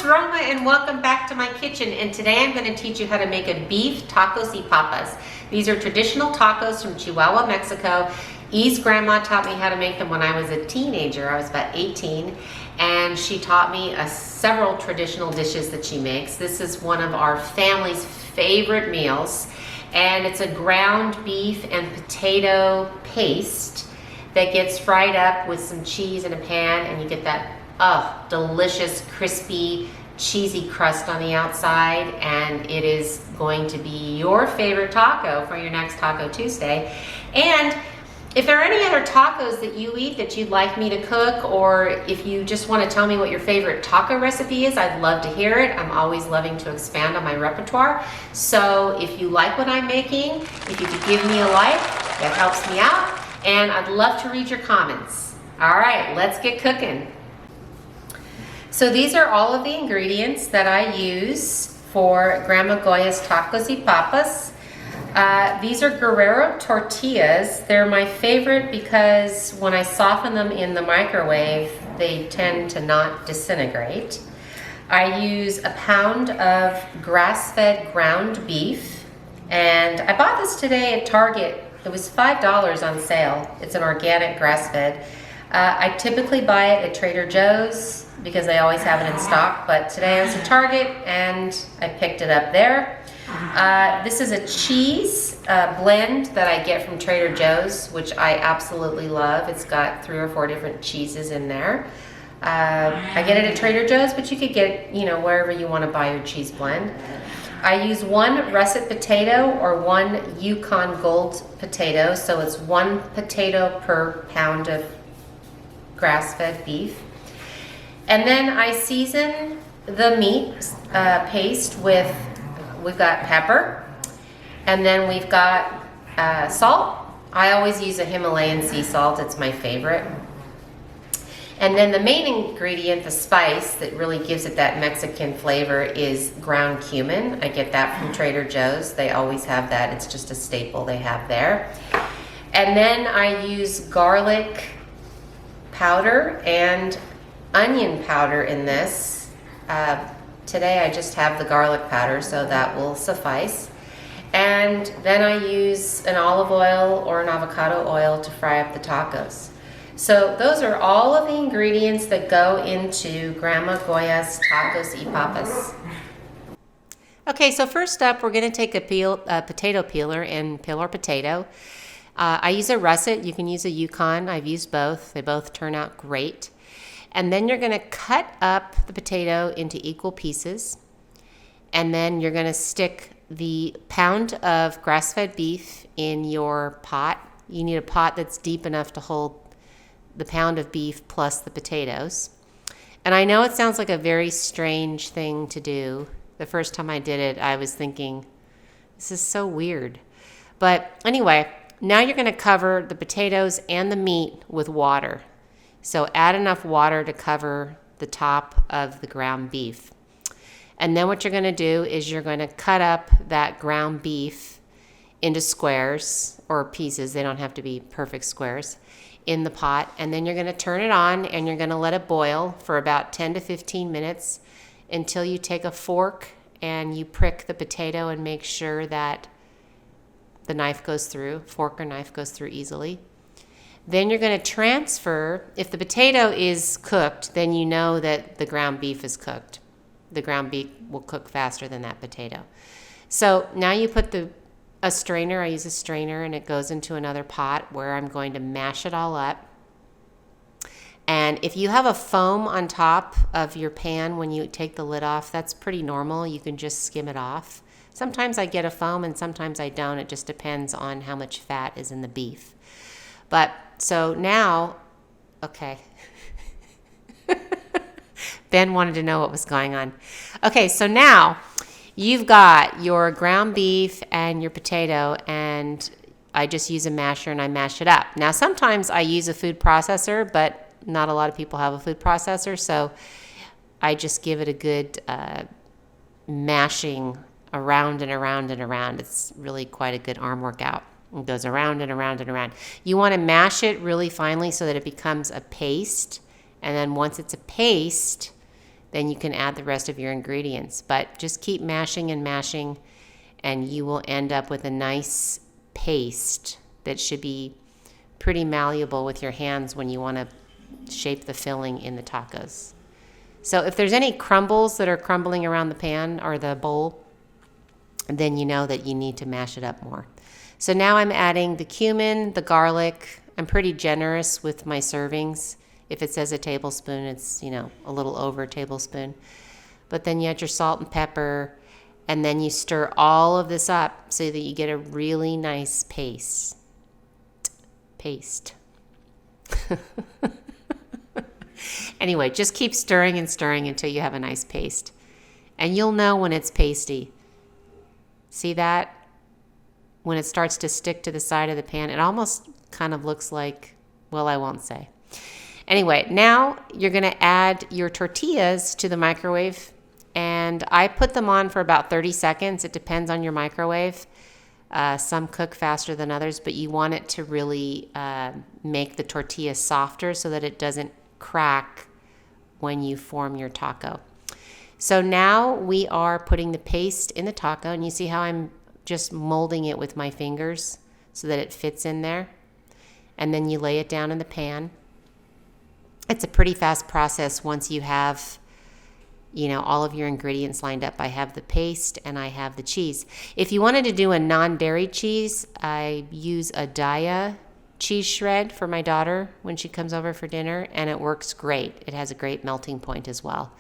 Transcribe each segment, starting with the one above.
it's Roma and welcome back to my kitchen, and today I'm going to teach you how to make a beef tacos y papas. These are traditional tacos from Chihuahua, Mexico. E's grandma taught me how to make them when I was a teenager. I was about 18, and she taught me several traditional dishes that she makes. This is one of our family's favorite meals, and it's a ground beef and potato paste that gets fried up with some cheese in a pan, and you get that delicious, crispy, cheesy crust on the outside, and it is going to be your favorite taco for your next Taco Tuesday. And if there are any other tacos that you eat that you'd like me to cook, or if you just want to tell me what your favorite taco recipe is, I'd love to hear it. I'm always loving to expand on my repertoire. So if you like what I'm making, if you could give me a like, that helps me out, and I'd love to read your comments. All right, let's get cooking. So these are all of the ingredients that I use for Grandma Goya's tacos y papas. These are Guerrero tortillas. They're my favorite because when I soften them in the microwave, they tend to not disintegrate. I use a pound of grass-fed ground beef, and I bought this today at Target. It was $5 on sale. It's an organic grass-fed. I typically buy it at Trader Joe's because they always have it in stock, but today I was at Target and I picked it up there. This is a cheese blend that I get from Trader Joe's, which I absolutely love. It's got 3 or 4 different cheeses in there. I get it at Trader Joe's, but you could get it, wherever you want to buy your cheese blend. I use 1 russet potato or 1 Yukon Gold potato, so it's 1 potato per pound of grass-fed beef. And then I season the meat paste with, we've got pepper, and then we've got salt. I always use a Himalayan sea salt, it's my favorite. And then the main ingredient, the spice that really gives it that Mexican flavor, is ground cumin. I get that from Trader Joe's. They always have that. It's just a staple they have there. And then I use garlic powder and onion powder in this. Today I just have the garlic powder, so that will suffice. And then I use an olive oil or an avocado oil to fry up the tacos. So those are all of the ingredients that go into Grandma Goya's tacos y papas. Okay, so first up, we're going to take a potato peeler and peel our potato. I use a russet. You can use a Yukon. I've used both. They both turn out great. And then you're going to cut up the potato into equal pieces. And then you're going to stick the pound of grass-fed beef in your pot. You need a pot that's deep enough to hold the pound of beef plus the potatoes. And I know it sounds like a very strange thing to do. The first time I did it, I was thinking, this is so weird. But anyway, now you're going to cover the potatoes and the meat with water. So add enough water to cover the top of the ground beef. And then what you're going to do is you're going to cut up that ground beef into squares or pieces. They don't have to be perfect squares in the pot. And then you're going to turn it on and you're going to let it boil for about 10 to 15 minutes until you take a fork and you prick the potato and make sure that the knife goes through, fork or knife goes through easily. Then you're going to transfer. If the potato is cooked, then you know that the ground beef is cooked. The ground beef will cook faster than that potato. So now you put a strainer. I use a strainer, and it goes into another pot where I'm going to mash it all up. And if you have a foam on top of your pan when you take the lid off, that's pretty normal. You can just skim it off. Sometimes I get a foam and sometimes I don't. It just depends on how much fat is in the beef. But so now, okay. Ben wanted to know what was going on. Okay, so now you've got your ground beef and your potato, and I just use a masher and I mash it up. Now, sometimes I use a food processor, but not a lot of people have a food processor, so I just give it a good mashing around and around and around. It's really quite a good arm workout. It goes around and around and around. You want to mash it really finely so that it becomes a paste. And then once it's a paste, then you can add the rest of your ingredients. But just keep mashing and mashing, and you will end up with a nice paste that should be pretty malleable with your hands when you want to shape the filling in the tacos. So if there's any crumbles that are crumbling around the pan or the bowl, then you know that you need to mash it up more. So now I'm adding the cumin, the garlic. I'm pretty generous with my servings. If it says a tablespoon, it's, a little over a tablespoon. But then you add your salt and pepper, and then you stir all of this up so that you get a really nice paste. Anyway, just keep stirring and stirring until you have a nice paste. And you'll know when it's pasty. See that? When it starts to stick to the side of the pan, it almost kind of looks like, well, I won't say. Anyway, now you're going to add your tortillas to the microwave. And I put them on for about 30 seconds. It depends on your microwave. Some cook faster than others, but you want it to really make the tortilla softer so that it doesn't crack when you form your taco. So now we are putting the paste in the taco, and you see how I'm just molding it with my fingers so that it fits in there. And then you lay it down in the pan. It's a pretty fast process once you have all of your ingredients lined up. I have the paste and I have the cheese. If you wanted to do a non-dairy cheese, I use a Daya cheese shred for my daughter when she comes over for dinner, and it works great. It has a great melting point as well.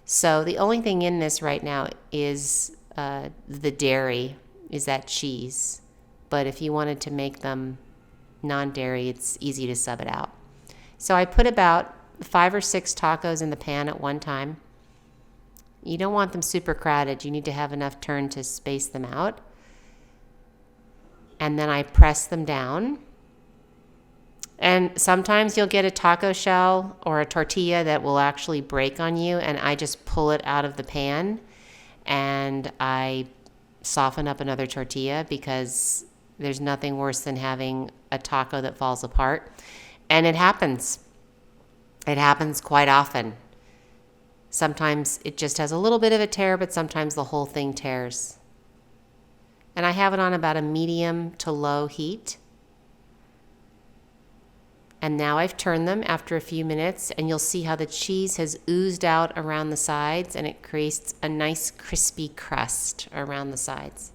So the only thing in this right now is the dairy, is that cheese. But if you wanted to make them non-dairy, it's easy to sub it out. So I put about 5 or 6 tacos in the pan at one time. You don't want them super crowded. You need to have enough turn to space them out. And then I press them down. And sometimes you'll get a taco shell or a tortilla that will actually break on you, and I just pull it out of the pan and I soften up another tortilla, because there's nothing worse than having a taco that falls apart. And it happens. It happens quite often. Sometimes it just has a little bit of a tear, but sometimes the whole thing tears. And I have it on about a medium to low heat. And now I've turned them after a few minutes, and you'll see how the cheese has oozed out around the sides, and it creates a nice crispy crust around the sides.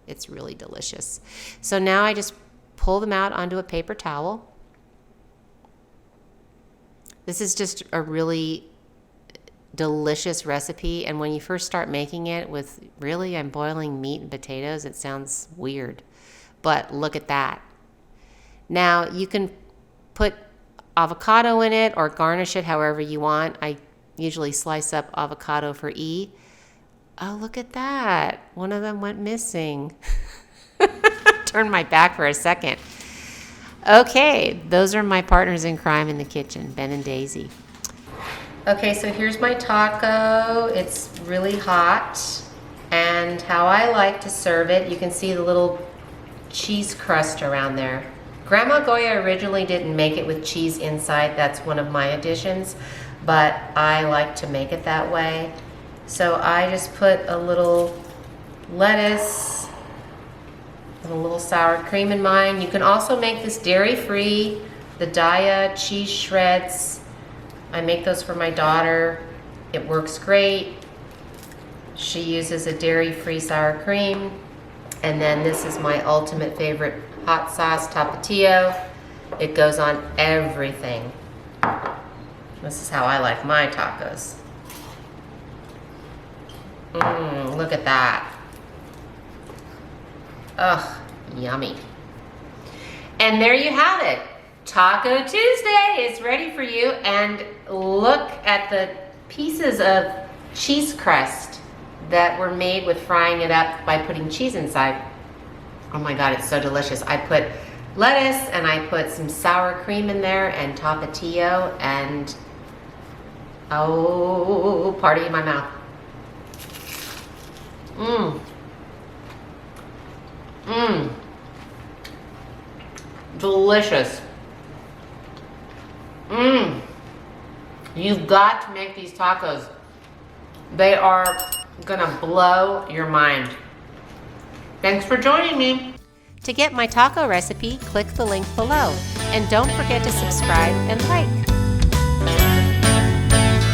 It's really delicious. So now I just pull them out onto a paper towel. This is just a really delicious recipe, and when you first start making it with, really, I'm boiling meat and potatoes, it sounds weird. But look at that. Now you can put avocado in it or garnish it however you want. I usually slice up avocado for E. Oh, look at that. One of them went missing. Turned my back for a second. Okay, those are my partners in crime in the kitchen, Ben and Daisy. Okay, so here's my taco. It's really hot. And how I like to serve it, you can see the little cheese crust around there. Grandma Goya originally didn't make it with cheese inside. That's one of my additions, but I like to make it that way. So I just put a little lettuce and a little sour cream in mine. You can also make this dairy-free, the Daya cheese shreds. I make those for my daughter. It works great. She uses a dairy-free sour cream. And then this is my ultimate favorite hot sauce, Tapatio. It goes on everything. This is how I like my tacos. Look at that. Ugh, yummy. And there you have it. Taco Tuesday is ready for you. And look at the pieces of cheese crust that were made with frying it up by putting cheese inside. Oh my God, it's so delicious. I put lettuce and I put some sour cream in there and Tapatio, and oh, party in my mouth. Delicious. You've got to make these tacos. They are gonna blow your mind. Thanks for joining me. To get my taco recipe, click the link below. And don't forget to subscribe and like.